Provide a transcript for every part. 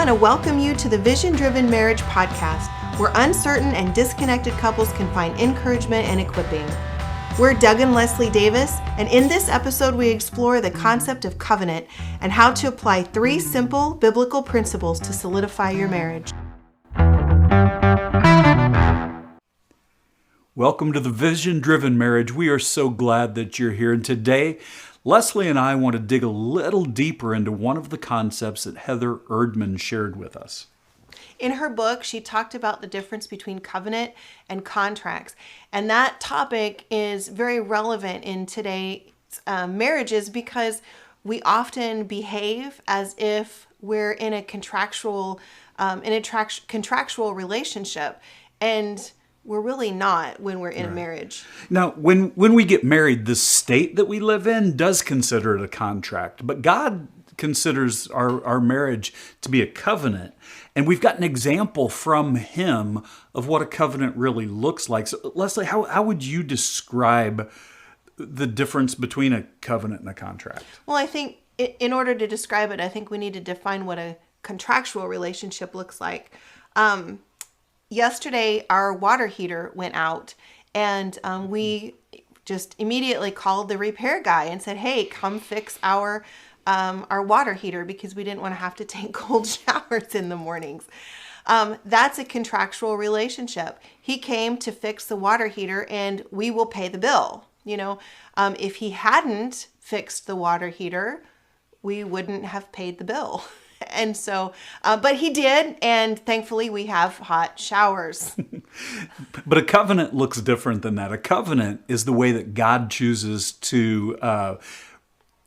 want to welcome you to the Vision Driven Marriage Podcast, where uncertain and disconnected couples can find encouragement and equipping. We're Doug and Leslie Davis, and in this episode we explore the concept of covenant and how to apply 3 simple biblical principles to solidify your marriage. Welcome to the Vision Driven Marriage. We are so glad that you're here. And today, Leslie and I want to dig a little deeper into one of the concepts that Heather Erdmann shared with us. In her book, she talked about the difference between covenant and contracts. And that topic is very relevant in today's marriages because we often behave as if we're in a contractual relationship. And we're really not when we're in a marriage. Now, when we get married, the state that we live in does consider it a contract. But God considers our marriage to be a covenant. And we've got an example from Him of what a covenant really looks like. So, Leslie, how would you describe the difference between a covenant and a contract? Well, I think in order to describe it, I think we need to define what a contractual relationship looks like. Yesterday, our water heater went out, and we just immediately called the repair guy and said, "Hey, come fix our water heater," because we didn't want to have to take cold showers in the mornings. That's a contractual relationship. He came to fix the water heater, and we will pay the bill. If he hadn't fixed the water heater, we wouldn't have paid the bill. And so, but he did, and thankfully we have hot showers. But a covenant looks different than that. A covenant is the way that God chooses to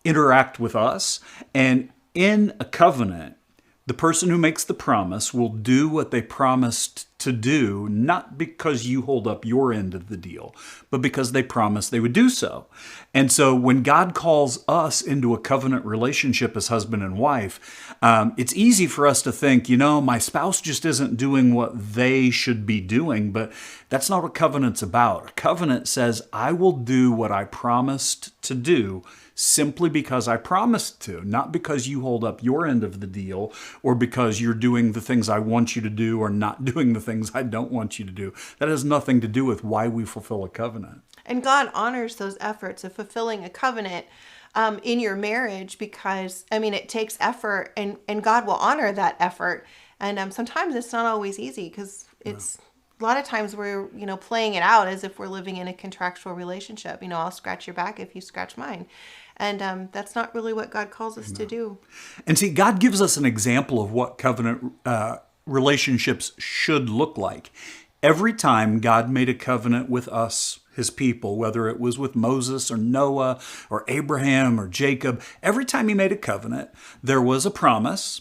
interact with us. And in a covenant, the person who makes the promise will do what they promised to do, not because you hold up your end of the deal, but because they promised they would do so. And so when God calls us into a covenant relationship as husband and wife, it's easy for us to think, my spouse just isn't doing what they should be doing, but that's not what covenant's about. A covenant says, I will do what I promised to do simply because I promised to, not because you hold up your end of the deal or because you're doing the things I want you to do or not doing the things I don't want you to do. That has nothing to do with why we fulfill a covenant. And God honors those efforts of fulfilling a covenant in your marriage because, it takes effort and God will honor that effort. And sometimes it's not always easy because it's a lot of times we're, playing it out as if we're living in a contractual relationship. I'll scratch your back if you scratch mine. And that's not really what God calls us to do. And see, God gives us an example of what covenant relationships should look like. Every time God made a covenant with us, His people, whether it was with Moses or Noah or Abraham or Jacob, every time He made a covenant, there was a promise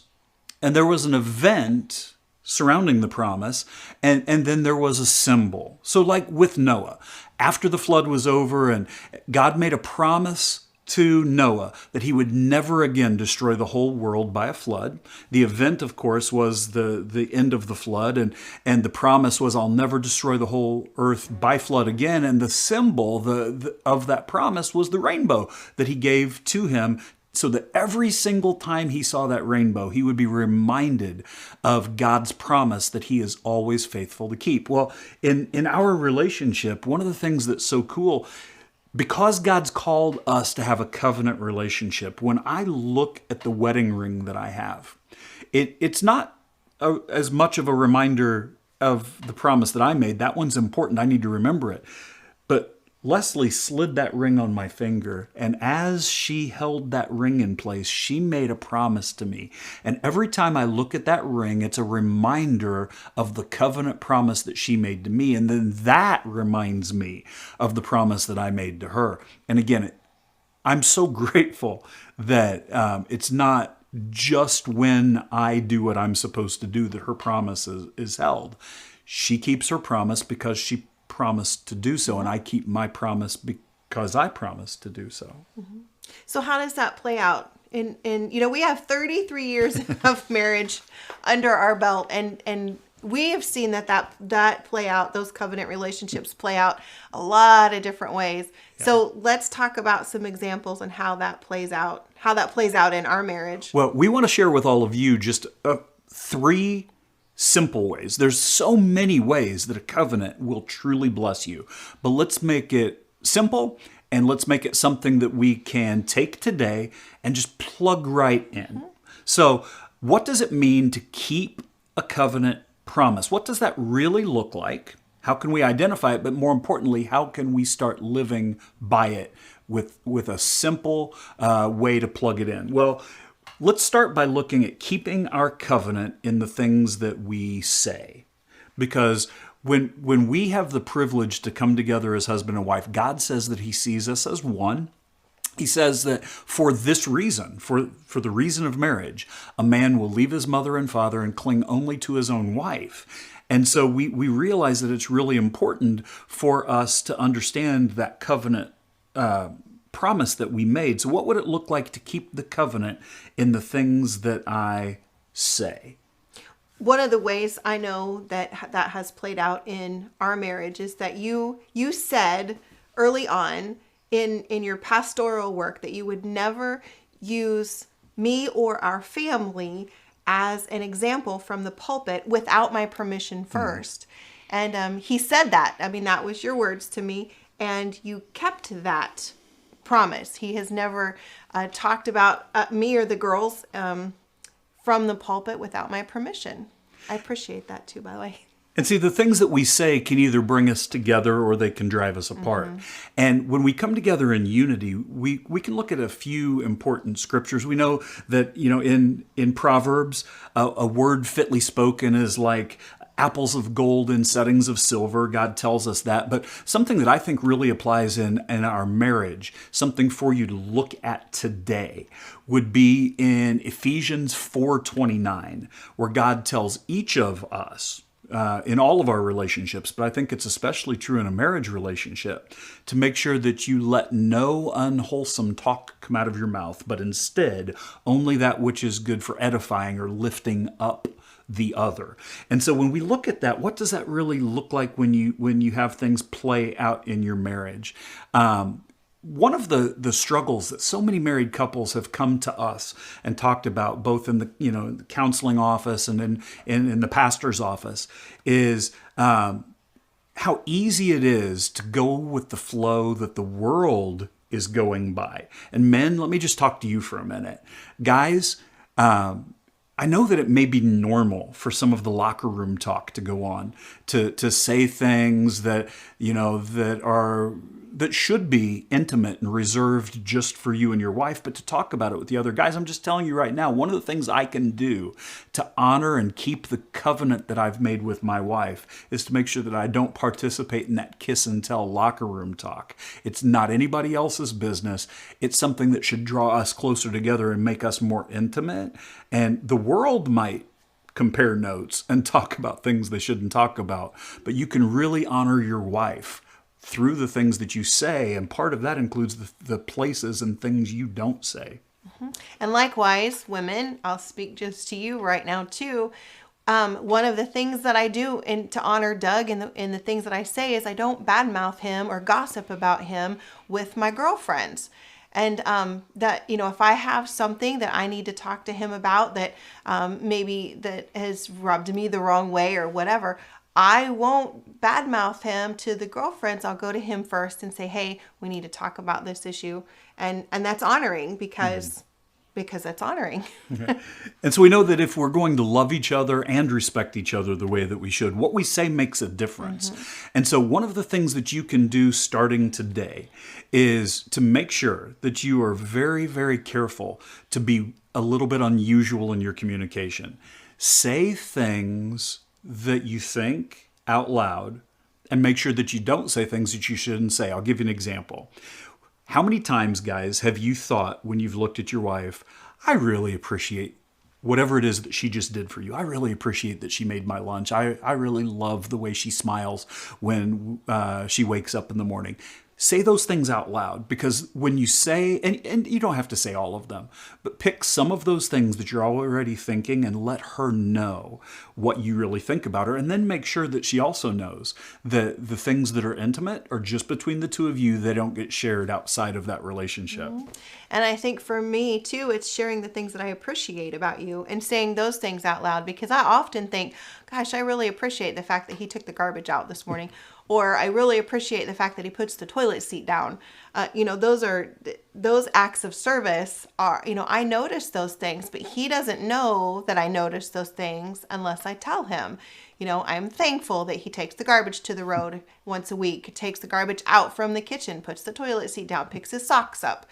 and there was an event surrounding the promise, and then there was a symbol. So like with Noah, after the flood was over and God made a promise to Noah that he would never again destroy the whole world by a flood. The event, of course, was the end of the flood, and the promise was, I'll never destroy the whole earth by flood again. And the symbol of that promise was the rainbow that he gave to him, so that every single time he saw that rainbow, he would be reminded of God's promise that He is always faithful to keep. Well, in our relationship, one of the things that's so cool, because God's called us to have a covenant relationship, when I look at the wedding ring that I have, it's not as much of a reminder of the promise that I made. That one's important. I need to remember it. But Leslie slid that ring on my finger, and as she held that ring in place, she made a promise to me. And every time I look at that ring, it's a reminder of the covenant promise that she made to me, and then that reminds me of the promise that I made to her. And again, I'm so grateful that it's not just when I do what I'm supposed to do that her promise is held. She keeps her promise because she promised to do so, and I keep my promise because I promised to do so. Mm-hmm. So how does that play out? We have 33 years of marriage under our belt, and we have seen that play out. Those covenant relationships play out a lot of different ways. Yeah. So let's talk about some examples on how that plays out in our marriage. Well, we want to share with all of you just three simple ways. There's so many ways that a covenant will truly bless you, but let's make it simple and let's make it something that we can take today and just plug right in. So, what does it mean to keep a covenant promise? What does that really look like? How can we identify it? But more importantly, how can we start living by it with a simple way to plug it in? Well, let's start by looking at keeping our covenant in the things that we say. Because when we have the privilege to come together as husband and wife, God says that he sees us as one. He says that for this reason, for the reason of marriage, a man will leave his mother and father and cling only to his own wife. And so we realize that it's really important for us to understand that covenant promise that we made. So what would it look like to keep the covenant in the things that I say? One of the ways I know that has played out in our marriage is that you said early on in your pastoral work that you would never use me or our family as an example from the pulpit without my permission first. And he said that. I mean, that was your words to me, and you kept that promise. He has never talked about me or the girls from the pulpit without my permission. I appreciate that too, by the way. And see, the things that we say can either bring us together or they can drive us apart. And when we come together in unity, we can look at a few important scriptures. We know that, in Proverbs, a word fitly spoken is like apples of gold in settings of silver. God tells us that. But something that I think really applies in our marriage, something for you to look at today, would be in Ephesians 4:29, where God tells each of us, in all of our relationships, but I think it's especially true in a marriage relationship, to make sure that you let no unwholesome talk come out of your mouth, but instead only that which is good for edifying or lifting up the other. And so when we look at that, what does that really look like when you have things play out in your marriage? One of the struggles that so many married couples have come to us and talked about, both in the counseling office and in the pastor's office, is how easy it is to go with the flow that the world is going by. And men, let me just talk to you for a minute. Guys, I know that it may be normal for some of the locker room talk to go on, to say things that that should be intimate and reserved just for you and your wife, but to talk about it with the other guys. I'm just telling you right now, one of the things I can do to honor and keep the covenant that I've made with my wife is to make sure that I don't participate in that kiss and tell locker room talk. It's not anybody else's business. It's something that should draw us closer together and make us more intimate. And the world might compare notes and talk about things they shouldn't talk about, but you can really honor your wife through the things that you say, and part of that includes the places and things you don't say. And likewise, women, I'll speak just to you right now too. One of the things that I do to honor Doug in the things that I say is I don't badmouth him or gossip about him with my girlfriends. And that, if I have something that I need to talk to him about that maybe that has rubbed me the wrong way or whatever, I won't badmouth him to the girlfriends. I'll go to him first and say, hey, we need to talk about this issue. And that's honoring because that's honoring. Okay. And so we know that if we're going to love each other and respect each other the way that we should, what we say makes a difference. And so one of the things that you can do starting today is to make sure that you are very, very careful to be a little bit unusual in your communication. Say things that you think out loud, and make sure that you don't say things that you shouldn't say. I'll give you an example. How many times, guys, have you thought when you've looked at your wife, I really appreciate whatever it is that she just did for you. I really appreciate that she made my lunch. I really love the way she smiles when she wakes up in the morning. say those things out loud, because when you say, and you don't have to say all of them, but pick some of those things that you're already thinking and let her know what you really think about her. And then make sure that she also knows that the things that are intimate are just between the two of you. They don't get shared outside of that relationship. And I think for me too, it's sharing the things that I appreciate about you and saying those things out loud, because I often think, gosh, I really appreciate the fact that he took the garbage out this morning. Or I really appreciate the fact that he puts the toilet seat down. Those acts of service are, I notice those things, but he doesn't know that I notice those things unless I tell him. I'm thankful that he takes the garbage to the road once a week, takes the garbage out from the kitchen, puts the toilet seat down, picks his socks up,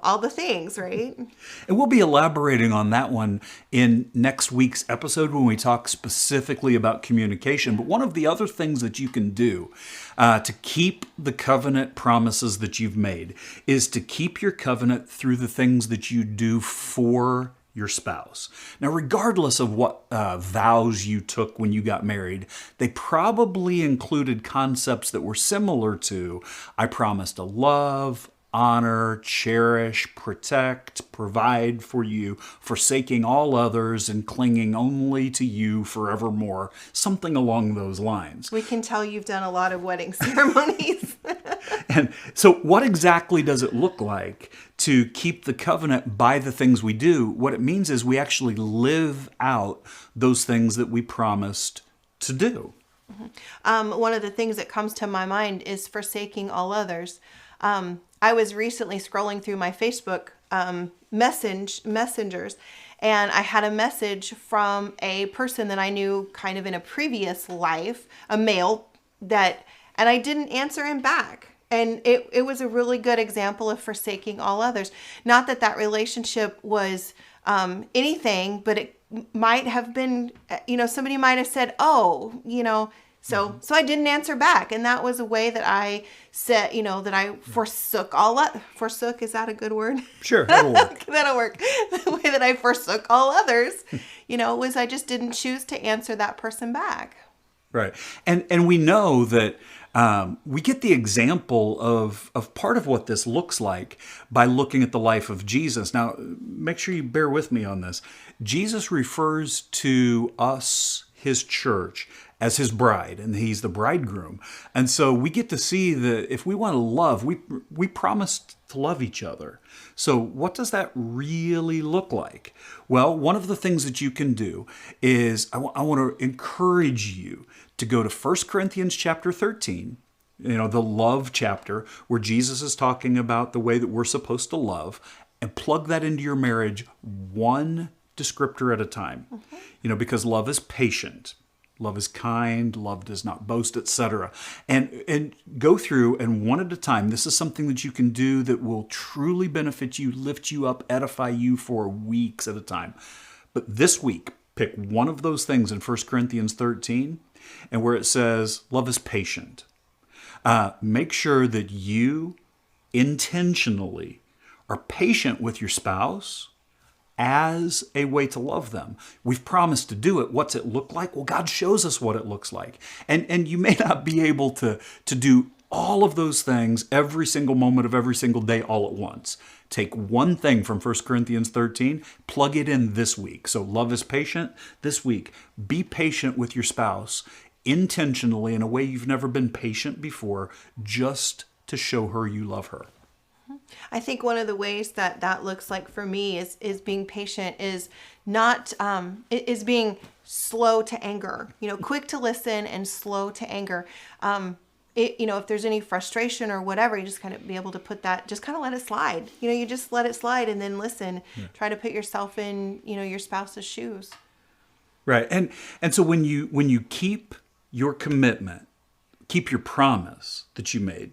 all the things, right? And we'll be elaborating on that one in next week's episode when we talk specifically about communication. But one of the other things that you can do to keep the covenant promises that you've made is to keep your covenant through the things that you do for your spouse. Now, regardless of what vows you took when you got married, they probably included concepts that were similar to, I promise to love, honor, cherish, protect, provide for you, forsaking all others and clinging only to you forevermore. Something along those lines. We can tell you've done a lot of wedding ceremonies. And so what exactly does it look like to keep the covenant by the things we do? What it means is we actually live out those things that we promised to do. One of the things that comes to my mind is forsaking all others. I was recently scrolling through my Facebook messengers, and I had a message from a person that I knew kind of in a previous life, a male, and I didn't answer him back. And it was a really good example of forsaking all others. Not that relationship was anything, but it might have been, somebody might have said, so I didn't answer back. And that was a way that I said, that I forsook forsook, is that a good word? Sure, that'll work. That'll work. The way that I forsook all others, was I just didn't choose to answer that person back. Right. And we know that we get the example of part of what this looks like by looking at the life of Jesus. Now, make sure you bear with me on this. Jesus refers to us, his church, as his bride, and he's the bridegroom. And so we get to see that if we want to love, we promise to love each other. So what does that really look like? Well, one of the things that you can do is I want to encourage you to go to 1 Corinthians chapter 13, the love chapter, where Jesus is talking about the way that we're supposed to love, and plug that into your marriage one descriptor at a time. Because love is patient. Love is kind, love does not boast, etc. And go through, and one at a time, this is something that you can do that will truly benefit you, lift you up, edify you for weeks at a time. But this week, pick one of those things in 1 Corinthians 13, and where it says, love is patient. Make sure that you intentionally are patient with your spouse as a way to love them. We've promised to do it. What's it look like? Well, God shows us what it looks like. And you may not be able to do all of those things every single moment of every single day all at once. Take one thing from 1 Corinthians 13, plug it in this week. So love is patient this week. Be patient with your spouse intentionally in a way you've never been patient before, just to show her you love her. I think one of the ways that looks like for me is being patient is not is being slow to anger. Quick to listen and slow to anger. If there's any frustration or whatever, you just kind of be able to put that, just kind of let it slide. You just let it slide and then listen. Yeah. Try to put yourself in your spouse's shoes. Right, and so when you keep your commitment, keep your promise that you made.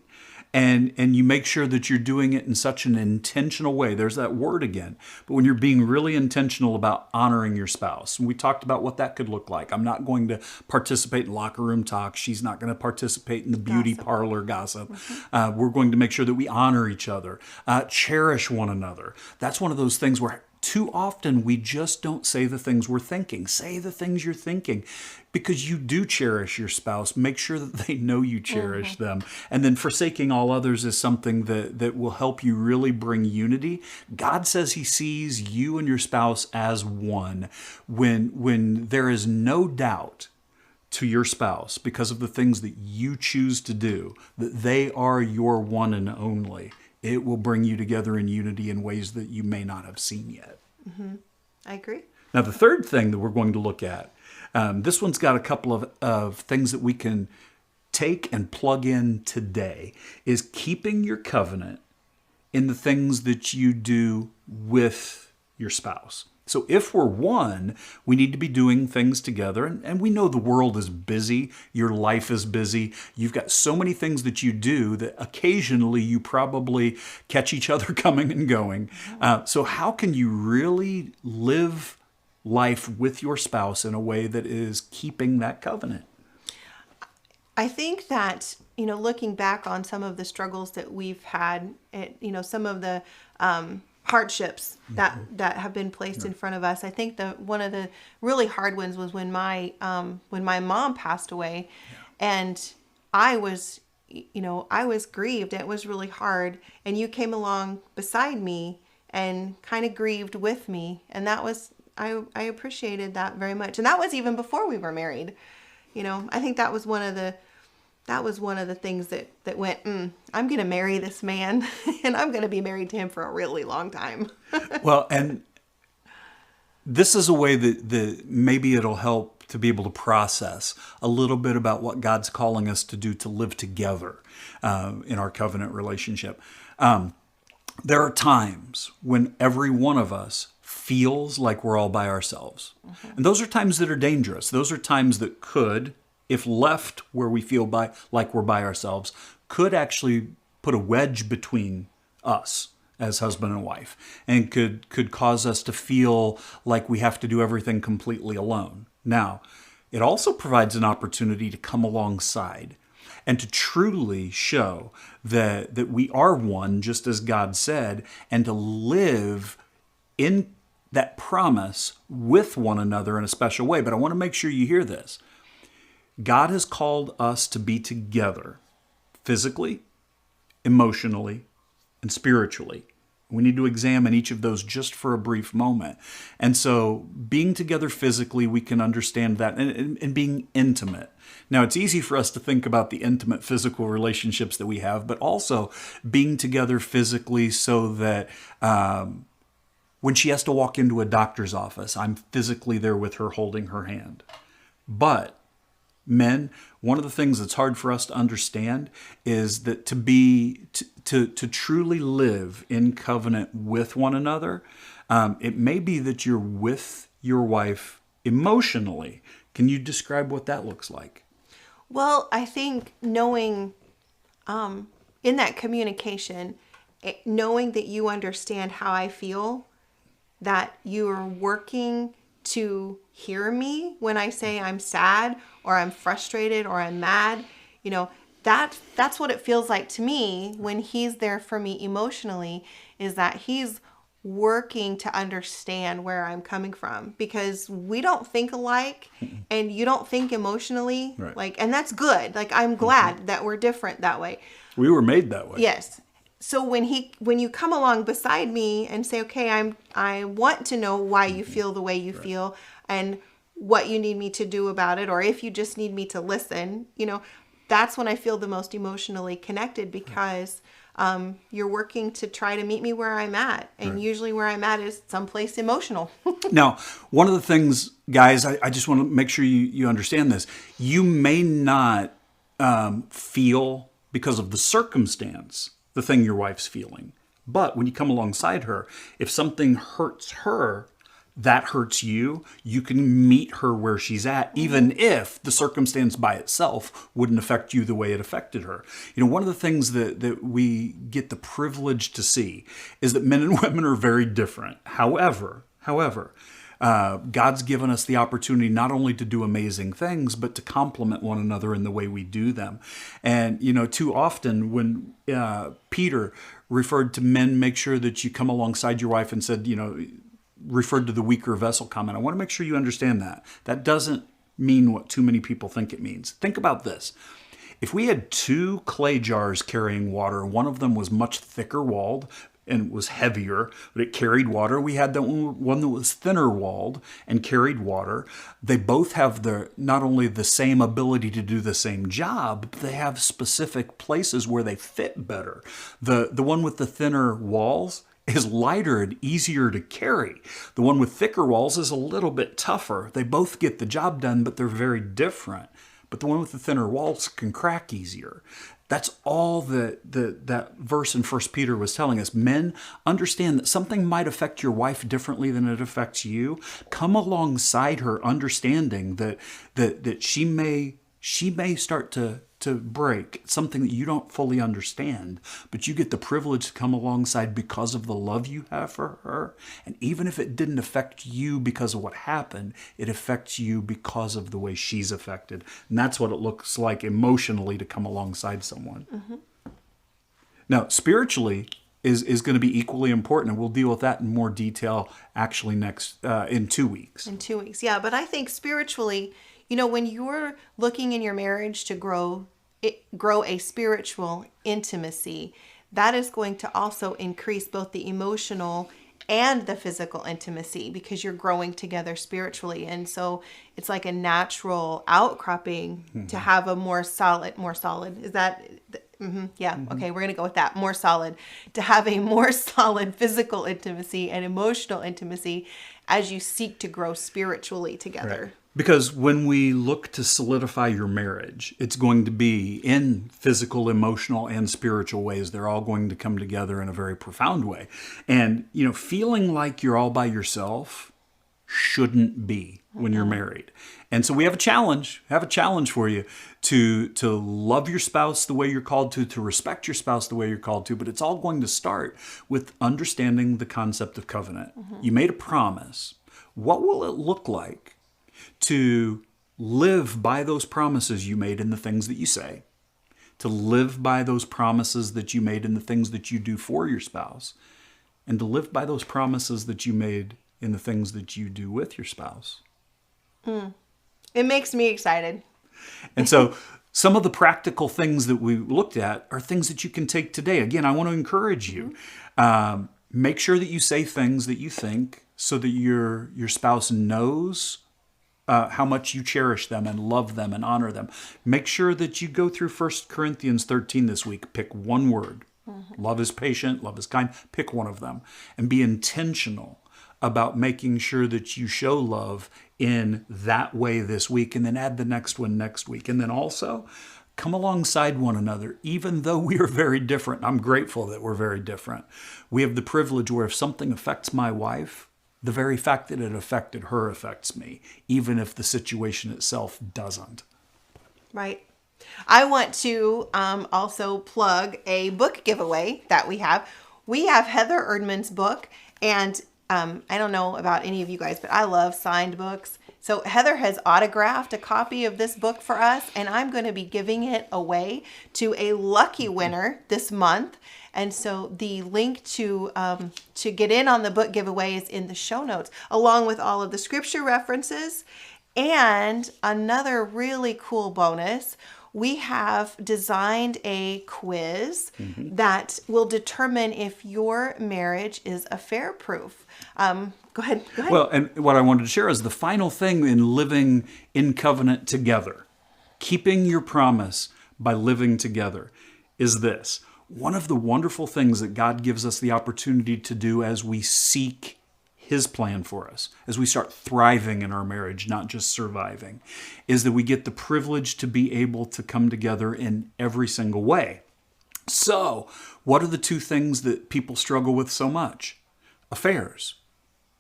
And you make sure that you're doing it in such an intentional way. There's that word again. But when you're being really intentional about honoring your spouse, and we talked about what that could look like. I'm not going to participate in locker room talk. She's not going to participate in the beauty parlor gossip. We're going to make sure that we honor each other, cherish one another. That's one of those things where too often we just don't say the things we're thinking. Say the things you're thinking because you do cherish your spouse. Make sure that they know you cherish them. And then forsaking all others is something that will help you really bring unity. God says he sees you and your spouse as one. When there is no doubt to your spouse because of the things that you choose to do, that they are your one and only, it will bring you together in unity in ways that you may not have seen yet. I agree. Now, the third thing that we're going to look at, this one's got a couple of things that we can take and plug in today, is keeping your covenant in the things that you do with your spouse. So if we're one, we need to be doing things together. And we know the world is busy. Your life is busy. You've got so many things that you do that occasionally you probably catch each other coming and going. So how can you really live life with your spouse in a way that is keeping that covenant? I think that, looking back on some of the struggles that we've had, some of the hardships that have been placed in front of us. I think one of the really hard ones was when my mom passed away, and I was grieved. It was really hard, and you came along beside me and kind of grieved with me, and that was I appreciated that very much, and that was even before we were married. I think that was one of the things that went, I'm going to marry this man and I'm going to be married to him for a really long time. Well, and this is a way that maybe it'll help to be able to process a little bit about what God's calling us to do to live together in our covenant relationship. There are times when every one of us feels like we're all by ourselves. And those are times that are dangerous. Those are times that could, if left where we feel like we're by ourselves, could actually put a wedge between us as husband and wife, and could cause us to feel like we have to do everything completely alone. Now, it also provides an opportunity to come alongside and to truly show that we are one, just as God said, and to live in that promise with one another in a special way. But I want to make sure you hear this. God has called us to be together physically, emotionally, and spiritually. We need to examine each of those just for a brief moment. And so being together physically, we can understand that, and being intimate. Now, it's easy for us to think about the intimate physical relationships that we have, but also being together physically so that when she has to walk into a doctor's office, I'm physically there with her holding her hand. But men, one of the things that's hard for us to understand is that to truly live in covenant with one another, it may be that you're with your wife emotionally. Can you describe what that looks like? Well, I think knowing in that communication, knowing that you understand how I feel, that you are working to hear me when I say I'm sad or I'm frustrated or I'm mad, that's what it feels like to me when he's there for me emotionally, is that he's working to understand where I'm coming from, because we don't think alike and you don't think emotionally, right. and that's good. I'm glad that we're different that way. We were made that way. Yes. So when you come along beside me and say, okay, I want to know why you feel the way you feel and what you need me to do about it, or if you just need me to listen, that's when I feel the most emotionally connected, because you're working to try to meet me where I'm at. And usually where I'm at is someplace emotional. Now, one of the things, guys, I just want to make sure you understand this. You may not feel, because of the circumstance, the thing your wife's feeling. But when you come alongside her, if something hurts her, that hurts you. You can meet her where she's at, even if the circumstance by itself wouldn't affect you the way it affected her. One of the things that we get the privilege to see is that men and women are very different. However, God's given us the opportunity not only to do amazing things, but to complement one another in the way we do them. And, too often when Peter referred to men, make sure that you come alongside your wife and said, referred to the weaker vessel comment. I want to make sure you understand that. That doesn't mean what too many people think it means. Think about this. If we had two clay jars carrying water, one of them was much thicker walled and was heavier, but it carried water. We had the one that was thinner walled and carried water. They both have not only the same ability to do the same job, but they have specific places where they fit better. The one with the thinner walls is lighter and easier to carry. The one with thicker walls is a little bit tougher. They both get the job done, but they're very different. But the one with the thinner walls can crack easier. That's all that verse in 1 Peter was telling us. Men, understand that something might affect your wife differently than it affects you. Come alongside her, understanding that she may start to break, something that you don't fully understand, but you get the privilege to come alongside because of the love you have for her. And even if it didn't affect you because of what happened, it affects you because of the way she's affected. And that's what it looks like emotionally to come alongside someone. Mm-hmm. Now, spiritually is going to be equally important, and we'll deal with that in more detail actually next in 2 weeks. In 2 weeks, yeah. But I think spiritually, when you're looking in your marriage to grow a spiritual intimacy, that is going to also increase both the emotional and the physical intimacy because you're growing together spiritually. And so it's like a natural outcropping to have a more solid, is that, yeah, okay, we're going to go with that, more solid, to have a more solid physical intimacy and emotional intimacy as you seek to grow spiritually together. Right. Because when we look to solidify your marriage, it's going to be in physical, emotional, and spiritual ways. They're all going to come together in a very profound way. And, feeling like you're all by yourself shouldn't be when you're married. And so we have a challenge for you to love your spouse the way you're called to respect your spouse the way you're called to, but it's all going to start with understanding the concept of covenant. You made a promise. What will it look like to live by those promises you made in the things that you say, to live by those promises that you made in the things that you do for your spouse, and to live by those promises that you made in the things that you do with your spouse? It makes me excited. And so some of the practical things that we looked at are things that you can take today. Again, I want to encourage you. Make sure that you say things that you think so that your spouse knows how much you cherish them and love them and honor them. Make sure that you go through 1 Corinthians 13 this week. Pick one word. Love is patient, love is kind. Pick one of them and be intentional about making sure that you show love in that way this week, and then add the next one next week. And then also come alongside one another, even though we are very different. I'm grateful that we're very different. We have the privilege where if something affects my wife, the very fact that it affected her affects me, even if the situation itself doesn't. Right. I want to also plug a book giveaway that we have. We have Heather Erdmann's book, and I don't know about any of you guys, but I love signed books. So Heather has autographed a copy of this book for us, and I'm going to be giving it away to a lucky winner this month. And so the link to get in on the book giveaway is in the show notes, along with all of the scripture references. And another really cool bonus, we have designed a quiz that will determine if your marriage is affair-proof. Go ahead. Well, and what I wanted to share is the final thing in living in covenant together, keeping your promise by living together, is this. One of the wonderful things that God gives us the opportunity to do as we seek His plan for us, as we start thriving in our marriage, not just surviving, is that we get the privilege to be able to come together in every single way. So, what are the two things that people struggle with so much? Affairs.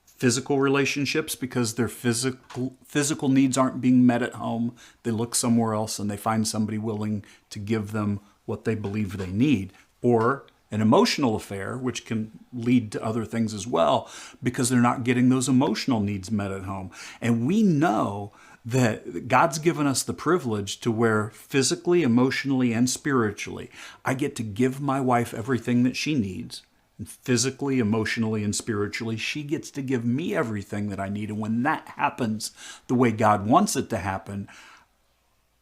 Physical relationships, because their physical needs aren't being met at home. They look somewhere else and they find somebody willing to give them what they believe they need. Or an emotional affair, which can lead to other things as well, because they're not getting those emotional needs met at home. And we know that God's given us the privilege to where physically, emotionally, and spiritually, I get to give my wife everything that she needs. And physically, emotionally, and spiritually, she gets to give me everything that I need. And when that happens the way God wants it to happen,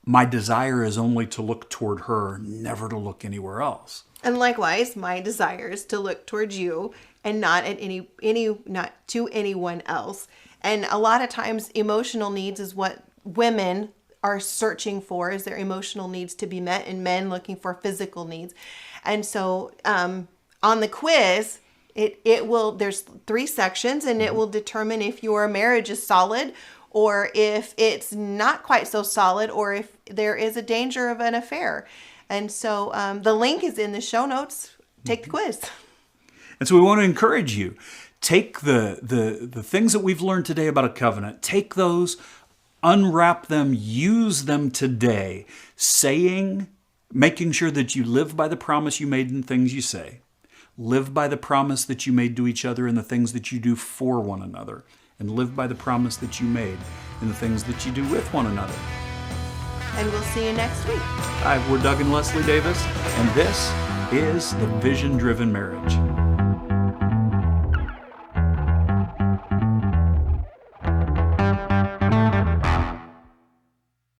my desire is only to look toward her, never to look anywhere else. And likewise, my desire is to look towards you and not at not to anyone else. And a lot of times emotional needs is what women are searching for, is their emotional needs to be met, and men looking for physical needs. And so on the quiz, there's 3 sections, and it will determine if your marriage is solid or if it's not quite so solid, or if there is a danger of an affair. And so the link is in the show notes. Take the quiz. And so we want to encourage you. Take the things that we've learned today about a covenant. Take those, unwrap them, use them today, making sure that you live by the promise you made in things you say. Live by the promise that you made to each other in the things that you do for one another. And live by the promise that you made in the things that you do with one another. And we'll see you next week. Hi, we're Doug and Leslie Davis, and this is The Vision Driven Marriage.